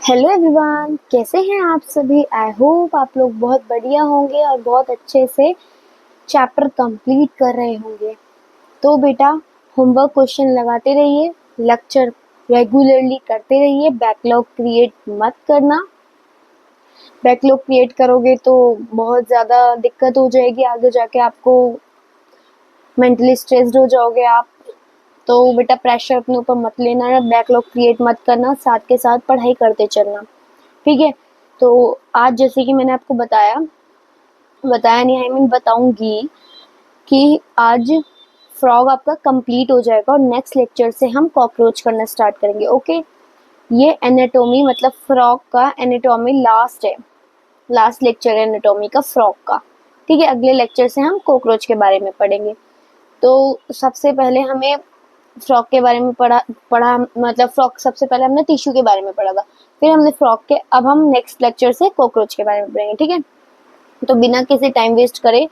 Hello everyone, कैसे हैं आप सभी। आई होप आप लोग बहुत बढ़िया होंगे और बहुत अच्छे से चैप्टर कंप्लीट कर रहे होंगे। तो बेटा, होमवर्क क्वेश्चन लगाते रहिए, लेक्चर रेगुलरली करते रहिए, बैकलॉग क्रिएट मत करना। बैकलॉग क्रिएट करोगे तो बहुत ज़्यादा दिक्कत हो जाएगी, आगे जाके आपको मेंटली स्ट्रेस्ड हो जाओगे आप। तो बेटा प्रेशर अपने ऊपर मत लेना है, बैकलॉग क्रिएट मत करना, साथ के साथ पढ़ाई करते चलना, ठीक है। तो आज जैसे कि मैंने आपको बताया नहीं, आई मीन बताऊंगी कि आज फ्रॉग आपका कंप्लीट हो जाएगा और नेक्स्ट लेक्चर से हम कॉकरोच करना स्टार्ट करेंगे। ओके, ये एनाटॉमी मतलब फ्रॉग का एनाटॉमी लास्ट है, लास्ट लेक्चर है एनाटॉमी का फ्रॉग का, ठीक है। अगले लेक्चर से हम कॉकरोच के बारे में पढ़ेंगे। तो सबसे पहले हमें फ्रॉग के बारे में पढ़ा मतलब फ्रॉग सबसे पहले हमने टिश्यू के बारे में पढ़ा था, फिर हमने फ्रॉग के, अब हम नेक्स्ट लेक्चर से कॉकरोच के बारे में पढ़ेंगे, ठीक है। तो बिना किसी टाइम वेस्ट करे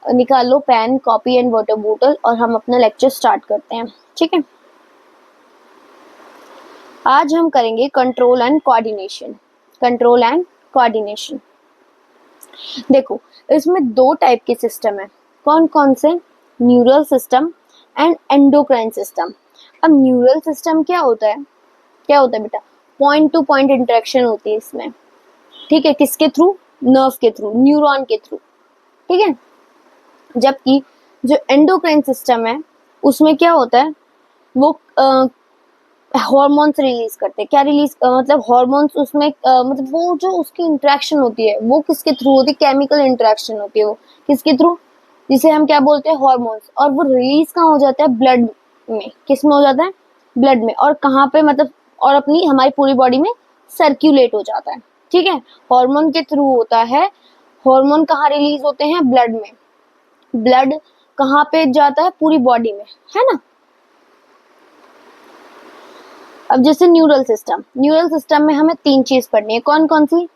निकालो पेन, कॉपी एंड वाटर बोतल और हम अपना लेक्चर स्टार्ट करते हैं, ठीक है। आज हम करेंगे control and coordination. Control and coordination, देखो इसमें दो टाइप के सिस्टम है। कौन कौन से? Neural system and endocrine system. अब न्यूरल सिस्टम क्या होता है? क्या होता है बेटा? पॉइंट टू पॉइंट इंटरेक्शन होती है इसमें, ठीक है। किसके थ्रू? नर्व के थ्रू, न्यूरॉन के थ्रू, ठीक है। जबकि जो एंडोक्राइन सिस्टम है उसमें क्या होता है, वो हार्मोन्स रिलीज करते हैं। क्या रिलीज मतलब हार्मोन्स उसमें मतलब वो जो उसकी इंटरेक्शन होती है वो किसके थ्रू होती है? केमिकल इंटरेक्शन होती है वो किसके थ्रू? जिसे हम क्या बोलते हैं? हार्मोन्स। और वो रिलीज कहाँ हो जाता है? ब्लड में। किस में हो जाता है? ब्लड में। और कहाँ पे मतलब, और अपनी हमारी पूरी बॉडी में सर्क्यूलेट हो जाता है, ठीक है। हार्मोन के थ्रू होता है। हार्मोन कहाँ रिलीज होते हैं? ब्लड में। ब्लड कहाँ पे जाता है? पूरी बॉडी में, है ना। अब जैसे न्यूरल सिस्टम में हमें तीन चीज पढ़नी है। कौन कौन सी?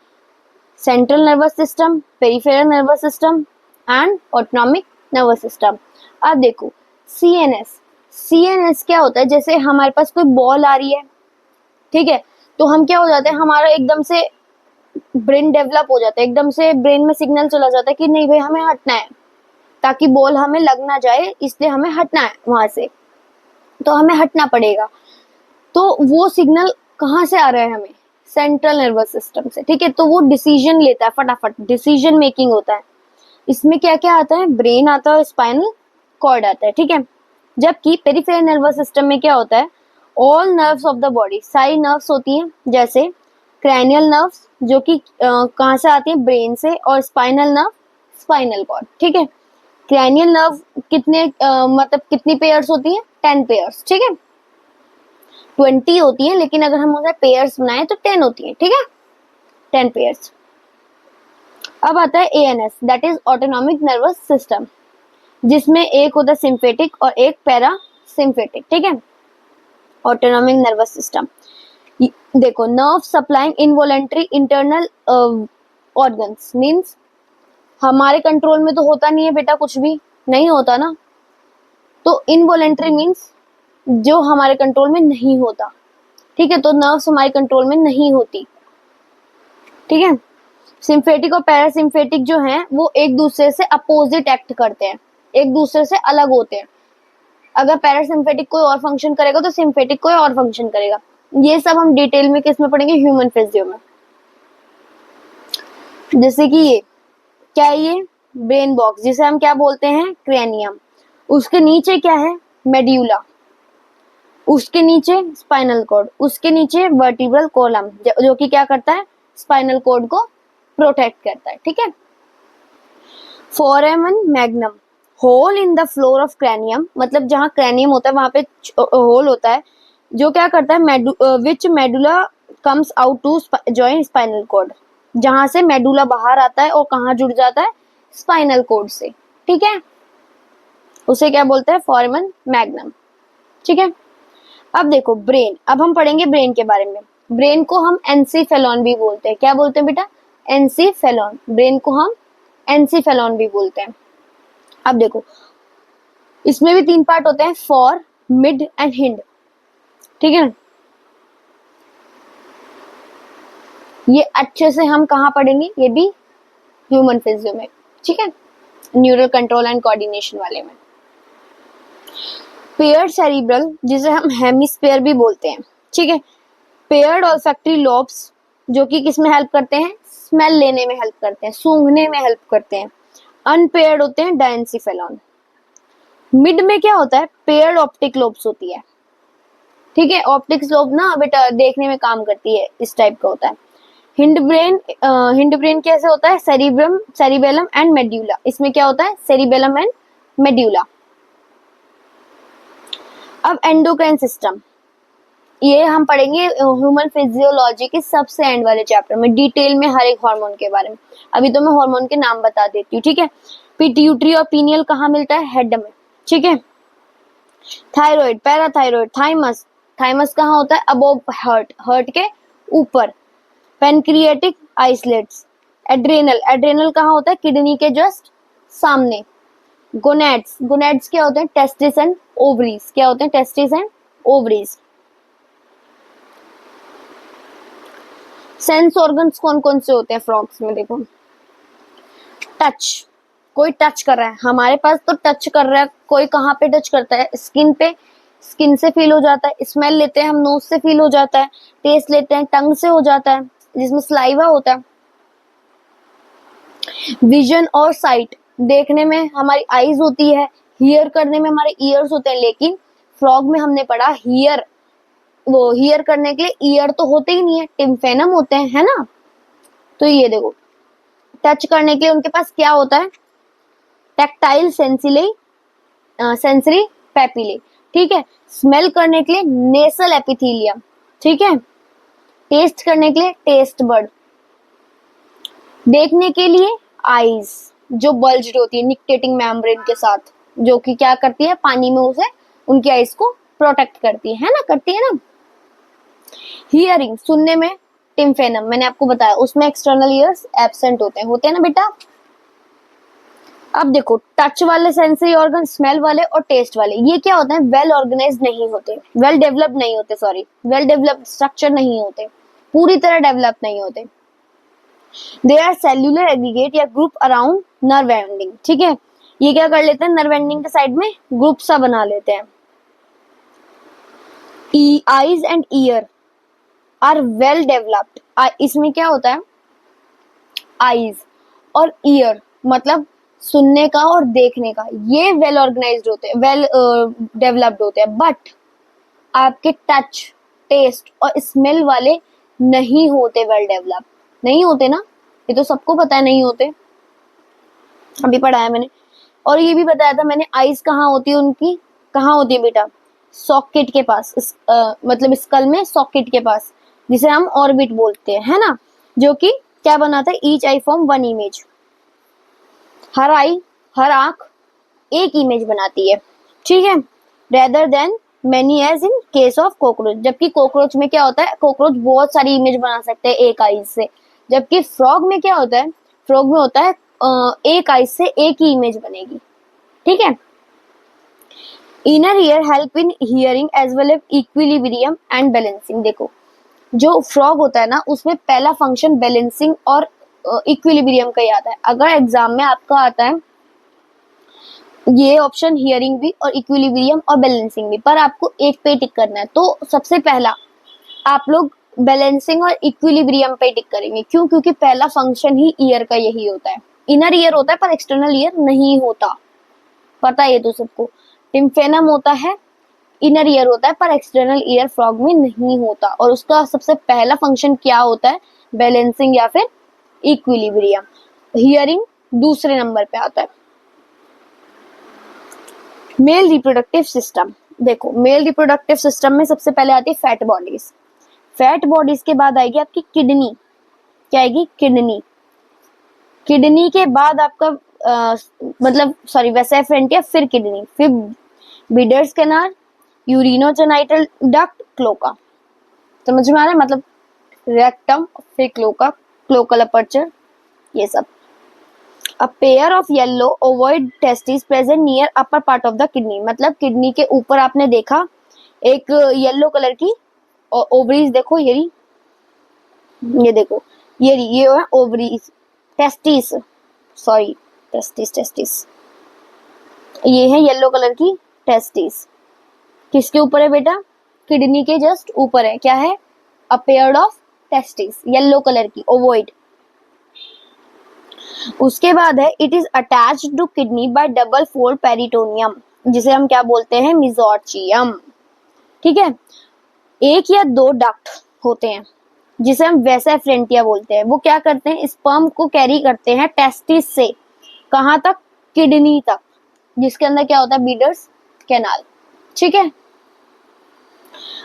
Central nervous system, peripheral nervous system and autonomic nervous system. अब देखो सीएनएस क्या होता है? जैसे हमारे पास कोई बॉल आ रही है, ठीक है, तो हम क्या हो जाते हैं, हमारा एकदम से ब्रेन डेवलप हो जाता है, एकदम से ब्रेन में सिग्नल चला जाता है कि नहीं भाई हमें हटना है, ताकि बॉल हमें लग ना जाए, इसलिए हमें हटना है वहां से, तो हमें हटना पड़ेगा। तो वो सिग्नल कहाँ से आ रहा है? हमें सेंट्रल नर्वस सिस्टम से, ठीक है। तो वो डिसीजन लेता है, फटाफट डिसीजन मेकिंग होता है। इसमें क्या क्या आता है? ब्रेन आता है, स्पाइनल कॉर्ड आता है, ठीक है। जबकि पेरिफेरल नर्वस सिस्टम में क्या होता है? All nerves of the body, सारी नर्व्स होती हैं, जैसे क्रैनियल नर्व्स जो कि कहाँ से आती है? ब्रेन से। और स्पाइनल नर्व, स्पाइनल कॉर्ड, ठीक है। क्रैनियल नर्व कितने मतलब कितनी पेयर्स होती है? 10 पेयर्स, ठीक है। 20 होती है, लेकिन अगर हम उसे पेयर्स बनाए तो 10 होती है, ठीक है, 10 पेयर्स। अब आता है ANS, that is autonomic nervous system, जिसमें एक होता है सिम्फेटिक और एक पैरा सिम्फेटिक, ठीक है। ऑटोनॉमिक नर्वस सिस्टम, देखो nerve supplying involuntary internal organs, means हमारे कंट्रोल में तो होता नहीं है बेटा, कुछ भी नहीं होता ना। तो इनवॉलेंट्री मींस जो हमारे कंट्रोल में नहीं होता, ठीक है। तो नर्व्स हमारे कंट्रोल में नहीं होती, ठीक है। सिम्फेटिक और पैरासिम्फेटिक जो हैं वो एक दूसरे से अपोजिट एक्ट करते हैं, एक दूसरे से अलग होते हैं। अगर पैरासिम्फेटिक कोई और फंक्शन करेगा तो सिम्फेटिक कोई और फंक्शन करेगा। ये सब हम डिटेल में किस में पढ़ेंगे? ह्यूमन फिजियो में। जैसे कि ये क्या है? ये ब्रेन बॉक्स, जिसे हम क्या बोलते हैं? क्रेनियम। उसके नीचे क्या है? मेड्यूला। उसके नीचे स्पाइनल कॉर्ड, उसके नीचे वर्टिब्रल कॉलम, जो कि क्या करता है? स्पाइनल कॉर्ड को प्रोटेक्ट करता है, ठीक है। Foramen magnum, hole in the floor of cranium, मतलब जहाँ क्रैनियम होता है वहां पे होल होता है, जो क्या करता है? Which medulla comes out to join spinal cord, जहां से मेडुला बाहर आता है और कहाँ जुड़ जाता है? स्पाइनल कॉर्ड से, ठीक है। उसे क्या बोलते हैं? फोरेमन मैग्नम, ठीक है। अब देखो ब्रेन, अब हम पढ़ेंगे ब्रेन के बारे में। ब्रेन को हम एनसीफेलॉन भी बोलते हैं। क्या बोलते हैं बेटा? एनसीफेलॉन। ब्रेन को हम एनसीफेलॉन भी बोलते हैं। अब देखो इसमें भी तीन पार्ट होते हैं, फॉर, मिड एंड हिंड, ठीक है। ये अच्छे से हम कहाँ पढ़ेंगे, ये भी ह्यूमन फिजियो में, ठीक है, न्यूरल कंट्रोल एंड कोऑर्डिनेशन वाले में। पेयर्ड सेरिब्रल, जिसे हम हेमिस्फीयर भी बोलते हैं, ठीक है। पेयर्ड ऑल्फैक्टरी लोब्स, जो कि किसमें हेल्प करते हैं, स्मेल लेने में हेल्प करते हैं, सूंघने में हेल्प करते हैं। अनपेयर्ड होते हैं डायंसिफेलॉन। मिड में क्या होता है, पेयर्ड ऑप्टिक लोब्स होती है, ठीक है। ऑप्टिक लोब ना बेटा देखने में काम करती है, इस टाइप का होता है। हिंड ब्रेन कैसे होता है, सेरिब्रम, सेरिबेलम एंड मेड्यूला, इसमें क्या होता है, सेरिबेलम एंड मेड्यूला। अब एंडोक्राइन सिस्टम, ये हम पढ़ेंगे ह्यूमन फिजियोलॉजी के सबसे एंड वाले चैप्टर में, डिटेल में हर एक हार्मोन के बारे में। अभी तो मैं हार्मोन के नाम बता देती हूँ, ठीक है। पिट्यूटरी और पीनियल कहाँ मिलता है, हेड में, ठीक है। थायराइड, पैराथायराइड, थाइमस, थाइमस कहाँ होता है, अबोव हार्ट, हार्ट के ऊपर। पेनक्रिएटिक आइसलेट्स, एड्रेनल, एड्रेनल कहाँ होता है, किडनी के जस्ट सामने। गोनेड्स, गोनेड्स क्या होते हैं, टेस्टिस एंड ओवरीज, क्या होते हैं, testis and ovaries. Sense organs कौन कौन से होते हैं फ्रॉग्स में, देखो, टच, कोई टच कर रहा है हमारे पास तो टच कर रहा है, कोई कहाँ पे टच करता है, स्किन पे, स्किन से फील हो जाता है। स्मेल लेते हैं हम, नोज से फील हो जाता है। टेस्ट लेते हैं, टंग से हो जाता है, जिसमें सलाइवा होता है। विजन और साइट, देखने में हमारी आईज होती है, हियर करने में हमारे ईयर्स होते हैं, लेकिन फ्रॉग में हमने पढ़ा हियर, वो हियर करने के लिए ईयर तो होते ही नहीं है, टिम्फेनम होते हैं, है ना। तो ये देखो, टच करने के लिए उनके पास क्या होता है, टैक्टाइल सेंसिले, सेंसरी पेपिले, ठीक है। स्मेल करने के लिए नेसल एपिथेलियम, ठीक है। टेस्ट करने के लिए टेस्ट बर्ड, देखने के लिए आईज, जो बल्ज्ड होती है निक्टेटिंग मेम्ब्रेन के साथ, जो कि क्या करती है, पानी में उसे, उनकी आईज को प्रोटेक्ट करती है ना, करती है ना। हियरिंग, सुनने में टिम्फेनम, मैंने आपको बताया उसमें एक्सटर्नल ईयर्स एब्सेंट होते हैं ना बेटा। अब देखो, टच वाले सेंसरी ऑर्गन, स्मेल वाले और टेस्ट वाले, ये क्या होते हैं, वेल ऑर्गेनाइज्ड नहीं होते, वेल डेवलप्ड नहीं होते, सॉरी, वेल डेवलप्ड स्ट्रक्चर नहीं होते, पूरी तरह डेवलप नहीं होते। दे आर सेल्यूलर एग्रीगेट या ग्रुप अराउंड नर्व एंडिंग, ठीक है। ये क्या कर लेते हैं, नर्व एंडिंग के साइड में ग्रुप सा बना लेते हैं। Eyes and ear are well developed, इसमें क्या होता है, आईज और ईयर मतलब सुनने का और देखने का, ये वेल ऑर्गेनाइज्ड होते हैं, वेल डेवलप्ड होते हैं। बट आपके टच, टेस्ट और स्मेल वाले नहीं होते, वेल डेवलप नहीं होते ना, ये तो सबको पता है नहीं होते, अभी पढ़ाया मैंने। और ये भी बताया था मैंने, आईज कहाँ होती है उनकी, कहाँ होती है बेटा, सॉकेट के पास, मतलब स्कल में सॉकेट के पास, जिसे हम ऑर्बिट बोलते हैं, है ना, जो कि क्या बनाता है, each eye form one image, हर आई, हर आंख एक इमेज बनाती है, ठीक है। Rather than many as in case of cockroach, जबकि कॉकरोच में क्या होता है, कॉकरोच बहुत सारी इमेज बना सकते हैं एक आईज से, जबकि फ्रॉग में क्या होता है, फ्रॉग में होता है एक आईज से एक ही इमेज बनेगी, ठीक है। Inner ear help in hearing as well as equilibrium and balancing, देखो जो फ्रॉग होता है ना, उसमें पहला फंक्शन बैलेंसिंग और इक्विलिब्रियम का ही आता है। अगर एग्जाम में आपका आता है ये ऑप्शन, हियरिंग भी और इक्विलिब्रियम और बैलेंसिंग भी, पर आपको एक पे टिक करना है, तो सबसे पहला आप लोग बैलेंसिंग और इक्विलिब्रियम पे टिक करेंगे, क्यों, क्योंकि पहला फंक्शन ही ईयर का यही होता है। इनर ईयर होता है पर एक्सटर्नल ईयर नहीं होता, पता है ये तो सबको। टिम्फेनम होता है, इनर ईयर होता है पर एक्सटर्नल ईयर फ्रॉग में नहीं होता, और उसका सबसे पहला फंक्शन क्या होता है, बैलेंसिंग या फिर इक्विलिब्रियम। हियरिंग दूसरे नंबर पे आता है। मेल रिप्रोडक्टिव सिस्टम, देखो मेल रिप्रोडक्टिव सिस्टम में सबसे पहले आती है फैट बॉडीज, फैट बॉडीज के बाद आएगी आपकी किडनी, क्या आएगी, किडनी, किडनी के बाद आपका मतलब सॉरी वेसा फ्रंटिया, फिर किडनी, फिर Bidder's canal, urinogenital duct, cloaca, समझ में आ रहा है, मतलब रेक्टम, फिर क्लोका, क्लोकल अपर्चर, ये सब। A pair of yellow ovoid testes present near upper part of the kidney, मतलब किडनी के ऊपर आपने देखा एक येलो कलर की ओवरीज, देखो यही ये देखो, ये है ओवरीज, टेस्टिस, सॉरी टेस्टिस, ये है येलो कलर की टेस्टिस। किसके ऊपर है बेटा? किडनी के जस्ट ऊपर है। क्या है? A pair of testis, yellow colour की, ओवोइड। उसके बाद है it is attached to kidney by double fold peritoneum, जिसे हम क्या बोलते हैं? मिजोर्चियम। ठीक है, एक या दो डक्ट होते हैं जिसे हम वैसा फ्रेंटिया बोलते हैं। वो क्या करते हैं? स्पर्म को कैरी करते हैं टेस्टिस से कहां तक? किडनी तक, जिसके अंदर क्या होता है? Bidder's canal. ठीक है,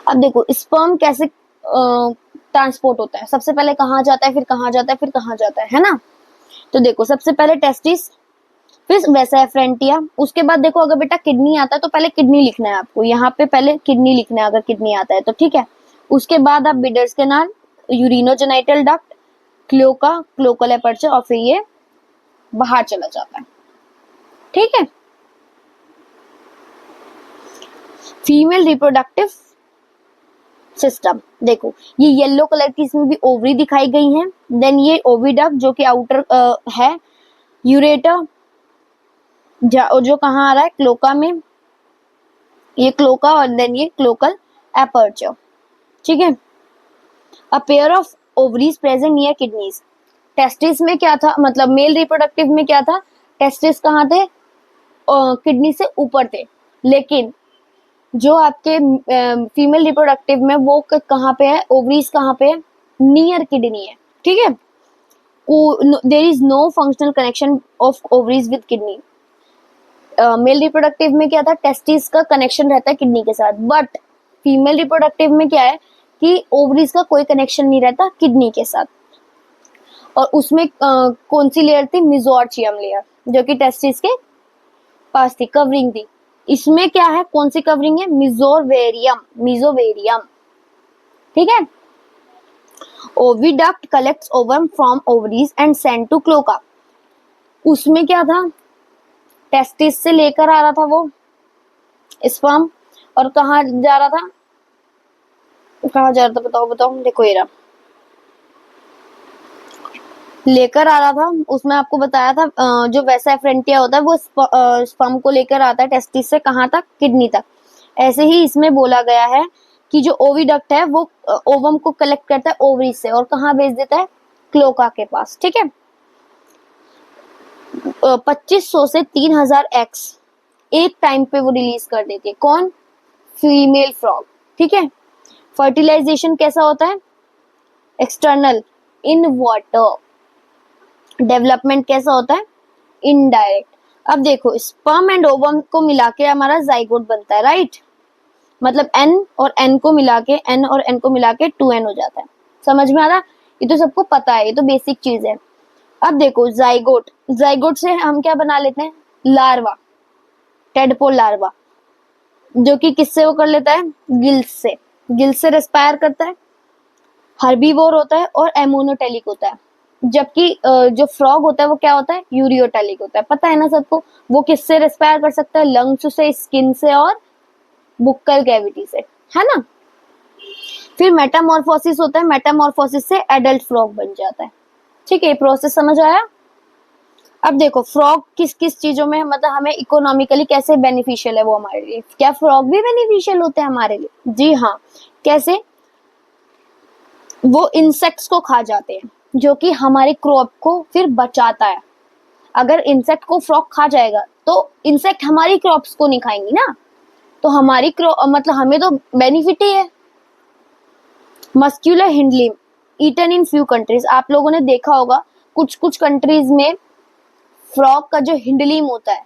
अब देखो स्पर्म कैसे ट्रांसपोर्ट होता है। सबसे पहले कहाँ जाता है, फिर कहाँ जाता है, फिर कहाँ जाता है ना? तो देखो सबसे पहले टेस्टिस, फिर वैसा फ्रेंटिया। उसके बाद देखो अगर बेटा किडनी आता है तो पहले किडनी लिखना है आपको, यहाँ पे पहले किडनी लिखना है अगर किडनी आता है तो। ठीक है, उसके बाद आप bidders canal, urinogenital duct, cloaca, cloacal aperture, और फिर ये बाहर चला जाता है। ठीक है, फीमेल रिप्रोडक्टिव सिस्टम, देखो ये येलो कलर की इसमें भी ओवरी दिखाई गई है। देन ये ओविडक्ट जो कि आउटर है, यूरेटर जो कहाँ आ रहा है? क्लोका में, ये क्लोका, और देन ये क्लोकल एपर्चर। ठीक है, a pair of ovaries present near kidneys. Testis में क्या था, मतलब मेल रिप्रोडक्टिव में क्या था? टेस्टिस कहाँ थे? किडनी से ऊपर थे। लेकिन जो आपके फीमेल रिप्रोडक्टिव में वो कहाँ पे है? ओवरीज कहाँ पे है? नियर किडनी है। ठीक है, there is no functional connection of ovaries with kidney. Male reproductive में क्या था? टेस्टिस का कनेक्शन रहता है किडनी के साथ, बट फीमेल रिप्रोडक्टिव में क्या है कि ओवरीज का कोई कनेक्शन नहीं रहता किडनी के साथ। और उसमें कौन सी लेयर थी? मिजोर्चियम लेयर, जो कि टेस्टिस के पास थी, कवरिंग थी। इसमें क्या है? कौन सी कवरिंग है? मिजोवेरियम। ठीक है, oviduct collects ovum from ovaries and send to cloaca. उसमें क्या था? टेस्टिस से लेकर आ रहा था वो स्पर्म, और कहाँ जा रहा था? बताओ। देखो ये रहा, लेकर आ रहा था। उसमें आपको बताया था जो वैसा फ्रेंटिया होता है वो स्पर्म को लेकर आता है टेस्टिस से कहाँ तक? किडनी तक। ऐसे ही इसमें बोला गया है कि जो ओविडक्ट है वो ओवम को कलेक्ट करता है ओवरी से और कहाँ भेज देता है? क्लोका के पास। ठीक है, 2500 से 3000 एग्स एक टाइम पे वो रिलीज कर देती है। कौन? Female frog. ठीक है, फर्टिलाइजेशन कैसा होता है? External, in water. डेवलपमेंट कैसा होता है? इनडायरेक्ट। अब देखो स्पर्म एंड ओवम को मिला के हमारा जाइगोट बनता है, राइट? मतलब n और n को मिला के 2n हो जाता है। समझ में आ रहा? ये तो सबको पता है, ये तो बेसिक चीज है। अब देखो जाइगोट से हम क्या बना लेते हैं? लार्वा, टेडपोल लार्वा, जो कि किससे वो कर लेता है? गिल्स से रेस्पायर करता है, हर्बीवोर होता है और एमोनोटेलिक होता है। जबकि जो फ्रॉग होता है वो क्या होता है? यूरियोटेलिक होता है। पता है ना सबको? वो किससे रेस्पायर कर सकता है? लंग्स से, स्किन से और बुक्कल कैविटी से, है ना? फिर मेटामॉर्फोसिस होता है, मेटामॉर्फोसिस से एडल्ट फ्रॉग बन जाता है। ठीक है, प्रोसेस समझ आया? अब देखो फ्रॉग किस किस चीजों में, मतलब हमें इकोनॉमिकली कैसे बेनिफिशियल है वो हमारे लिए। क्या फ्रॉग भी बेनिफिशियल होते हैं हमारे लिए? जी हाँ। कैसे? वो इंसेक्ट्स को खा जाते हैं, जो कि हमारे क्रॉप को फिर बचाता है। अगर इंसेक्ट को फ्रॉग खा जाएगा तो इंसेक्ट हमारी क्रॉप्स को नहीं खाएंगी ना, तो हमारी मतलब हमें तो बेनिफिट ही है। Muscular hindlimb eaten in few countries. आप लोगों ने देखा होगा कुछ कुछ कंट्रीज में फ्रॉग का जो हिंडलिम होता है,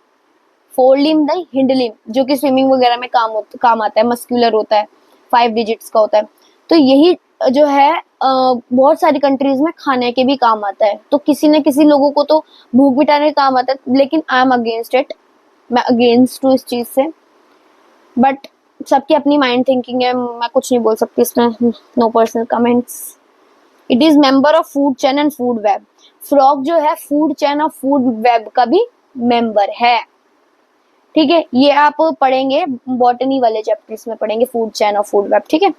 फोरलिम नहीं हिंडलिम, जो कि स्विमिंग वगैरह में काम आता है, मस्क्यूलर होता है, 5 डिजिट्स का होता है। तो यही जो है बहुत सारी कंट्रीज में खाने के भी काम आता है। तो किसी न किसी लोगों को तो भूख मिटाने का काम आता है, लेकिन आई एम अगेंस्ट इट, मैं अगेंस्ट हूँ इस चीज से। बट सबकी अपनी माइंड थिंकिंग है, मैं कुछ नहीं बोल सकती इसमें, no personal comments. It is member of food chain and food web. Frog जो है फूड चेन और फूड वेब का भी मेंबर है। ठीक है, ये आप पढ़ेंगे बॉटनी वाले चैप्टर्स में, पढ़ेंगे फूड चेन और फूड वेब। ठीक है,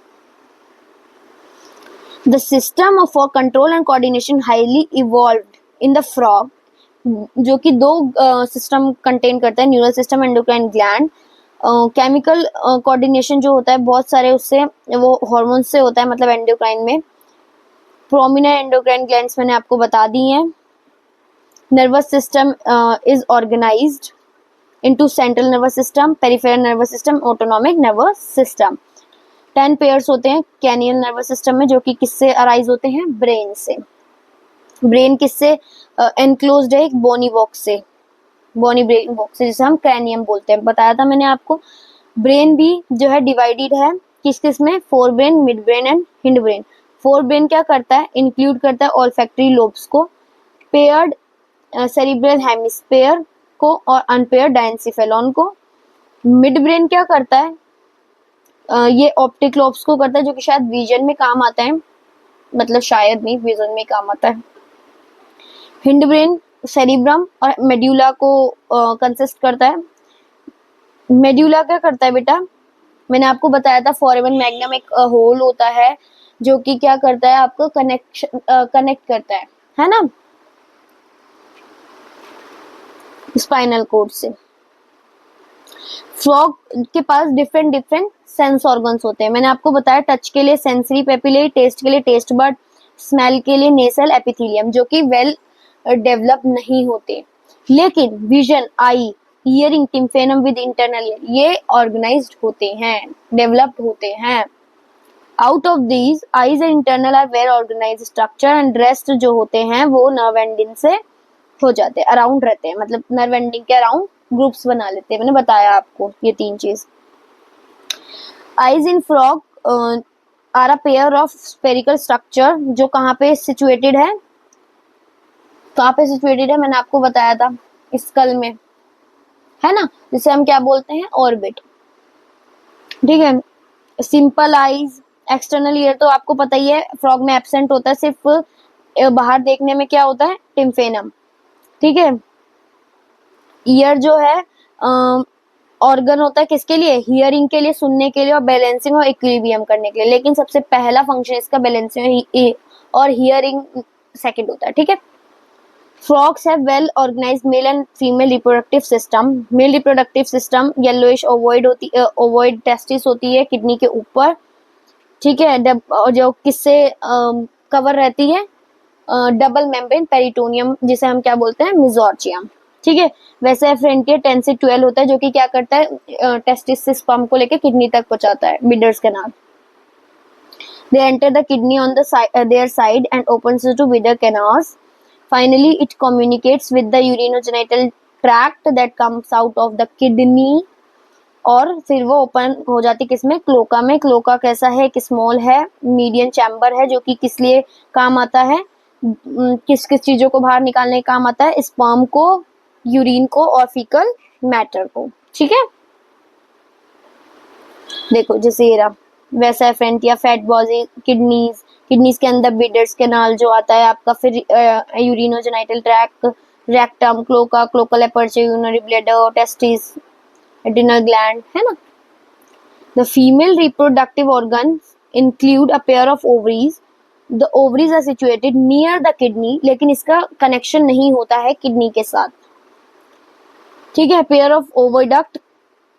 the system for control and coordination highly evolved in the frog, जो कि दो सिस्टम कंटेन करता है, neural system, endocrine gland. Chemical coordination जो होता है बहुत सारे उससे, वो हार्मोन्स से होता है, मतलब एंडोक्राइन में। प्रोमिनेंट एंडोक्राइन ग्लैंड्स मैंने आपको बता दी हैं। Nervous system is organised into central nervous system, peripheral nervous system, autonomic nervous system. 10 pairs होते हैं कैनियल नर्वस सिस्टम में, जो कि किससे अराइज होते हैं? ब्रेन से। ब्रेन किससे एनक्लोज्ड है? एक बोनी बॉक्स से, बोनी ब्रेन बॉक्स से, जिसे हम क्रैनियम बोलते हैं। बताया था मैंने आपको। ब्रेन भी जो है डिवाइडेड है किस किस में? Fore brain, mid brain and hind brain. Fore brain क्या करता है? इंक्लूड करता है ऑल्फैक्टरी लोब्स को, पेयर्ड सेरिब्रल हेमिस्फेयर को और अनपेयर्ड डायंसिफेलॉन को। मिड ब्रेन क्या करता है? ये ऑप्टिक लोब्स को करता है, जो कि शायद विजन में काम आता है, मतलब शायद नहीं, विजन में काम आता है। हिंड ब्रेन सेरिब्रम और मेड्यूला को कंसिस्ट करता है। मेड्यूला क्या करता है बेटा? मैंने आपको बताया था फोरेमन मैग्नम एक होल होता है, जो कि क्या करता है? आपको कनेक्ट करता है ना, स्पाइनल कोड से। फ्रॉग के पास डिफरेंट डिफरेंट सेंस ऑर्गन्स होते हैं। मैंने आपको बताया टच के लिए सेंसरी पेपिले, टेस्ट के लिए टेस्ट बड, स्मेल के लिए नेसल एपिथेलियम, जो कि वेल डेवलप नहीं होते। लेकिन vision, eye, hearing, tympanum with internal ear, ये ऑर्गेनाइज्ड होते हैं, डेवलप्ड होते हैं। Out of these eyes and internal are well organised structure and rest जो होते हैं वो नर्व एंडिंग से हो जाते हैं, अराउंड रहते हैं, मतलब नर्व एंडिंग के अराउंड ग्रुप्स बना लेते हैं। मैंने बताया आपको ये तीन चीज। Eyes in frog are a pair of spherical structure, जो कहाँ पे सिचुएटेड है? कहाँ पे सिचुएटेड है? मैंने आपको बताया था, स्कल में, है ना, जिसे हम क्या बोलते हैं? ऑर्बिट। ठीक है। सिंपल आईज, एक्सटर्नल ईयर तो आपको पता ही है फ्रॉग में एब्सेंट होता है, सिर्फ बाहर देखने में क्या होता है? टिम्फेनम। ठीक है। ईयर जो है ऑर्गन होता है किसके लिए? हियरिंग के लिए, सुनने के लिए, और बैलेंसिंग और इक्विलिब्रियम करने के लिए। लेकिन सबसे पहला फंक्शन इसका बैलेंसिंग और हियरिंग सेकंड होता है। ठीक है। Frogs have well organised male and female reproductive system. Male reproductive system yellowish ovoid होती है, ओवॉइड टेस्टिस होती है किडनी के ऊपर। ठीक है। जो किससे कवर रहती है? डबल मेम्ब्रेन पेरिटोनियम, जिसे हम क्या बोलते हैं? मेसोर्चियम। ठीक है। वैसे फ्रंटियर 10 से 12 होता है, जो कि क्या करता है? टेस्टिस से स्पर्म को लेकर किडनी तक पहुंचाता है, bidders canal. They enter the kidney on their side and opens to bidder canals. Finally, it communicates with the urinogenital tract that comes out of the kidney. और फिर वो ओपन हो जाती किसमें? क्लोका में। क्लोका कैसा है? एक स्मॉल है, मीडियम चैम्बर है, जो कि किस लिए काम आता है? किस किस चीजों को बाहर निकालने का काम आता है? स्पर्म को, यूरिन को और फीकल मैटर को। ठीक है। देखो जैसे ये रहा, वैसा है फ्रंटिया फैट बॉडी, किडनीज, किडनीज के अंदर बिडर्स कैनाल जो आता है आपका, फिर urinogenital tract, rectum, cloaca, cloacal aperture, urinary bladder, testis, adrenal gland, है ना। The female reproductive organs include a pair of ovaries. The ovaries are situated near the kidney, लेकिन इसका कनेक्शन नहीं होता है किडनी के साथ। ठीक है। Pair of oviduct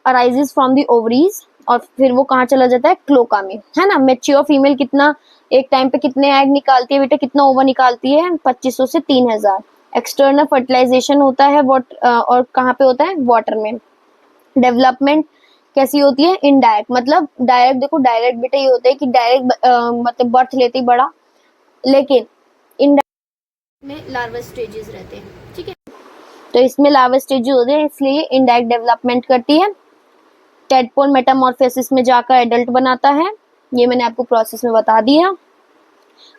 arises from the ovaries, और फिर वो कहाँ चला जाता है? क्लोका में, है ना। मैच्योर फीमेल कितना एक टाइम पे कितने एग निकालती है बेटा? कितना ओवर निकालती है? 2500 से 3000। एक्सटर्नल फर्टिलाइजेशन होता है और कहाँ पे होता है? वाटर में। डेवलपमेंट कैसी होती है? इनडायरेक्ट, मतलब डायरेक्ट देखो, डायरेक्ट बेटा ये होता है कि डायरेक्ट मतलब बर्थ लेते ही बड़ा, लेकिन इनडायरेक्ट में लार्वा स्टेजेस रहते हैं। ठीक है। तो इसमें लार्वा स्टेजेस होते हैं, इसलिए इनडायरेक्ट डेवलपमेंट करती है। टेडपोल मेटामॉर्फोसिस में जाकर एडल्ट बनाता है, ये मैंने आपको प्रोसेस में बता दिया।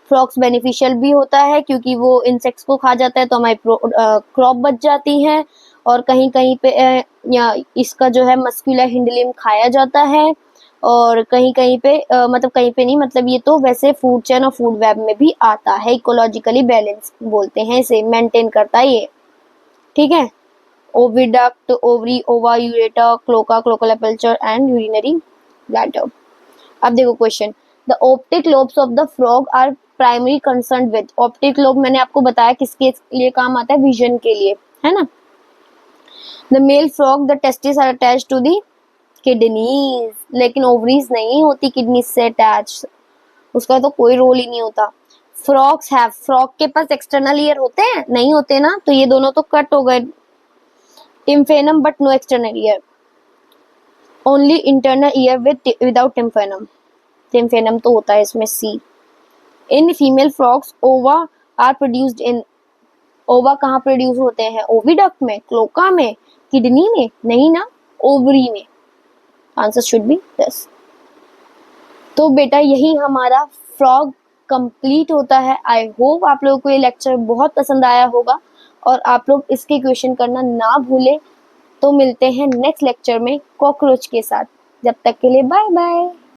फ्रॉक्स बेनिफिशियल भी होता है क्योंकि वो इंसेक्ट्स को खा जाता है, तो हमारी क्रॉप बच जाती है। और कहीं कहीं पे या इसका जो है मस्कुलर हिंडलिम खाया जाता है, और कहीं कहीं पे मतलब कहीं पे नहीं, मतलब ये तो वैसे फूड चेन और फूड वेब में भी आता है। इकोलॉजिकली बैलेंस बोलते हैं इसे, मेंटेन करता है ये। ठीक है। Oviduct, ovary, ova, ureter, cloaca, cloacal aperture and urinary bladder. अब देखो question, the optic lobes of the frog are primary concern with, optic lobe मैंने आपको बताया किसके लिए काम आता है, विजन के लिए, है ना। The male frog the testis are attach to the kidneys, लेकिन ओवरीज नहीं होती किडनी से अटैच, उसका तो कोई रोल ही नहीं होता। फ्रॉग्स हैव, फ्रॉग के पास एक्सटर्नल ईयर होते हैं, नहीं होते ना, तो ये दोनों तो कट हो गए। Tympanum but no external ear, only internal ear without tympanum, tympanum तो होता है इसमें सी। In female frogs ova are produced in, ova कहाँ प्रोड्यूस होते हैं, ओविडक्ट में, क्लोका में, किडनी में, नहीं ना, ओवरी में। Answer should be this. तो बेटा यही हमारा फ्रॉग कंप्लीट होता है। आई होप आप लोगों को ये लेक्चर बहुत पसंद आया होगा और आप लोग इसके क्वेश्चन करना ना भूलें। तो मिलते हैं नेक्स्ट लेक्चर में कॉकरोच के साथ, जब तक के लिए बाय बाय।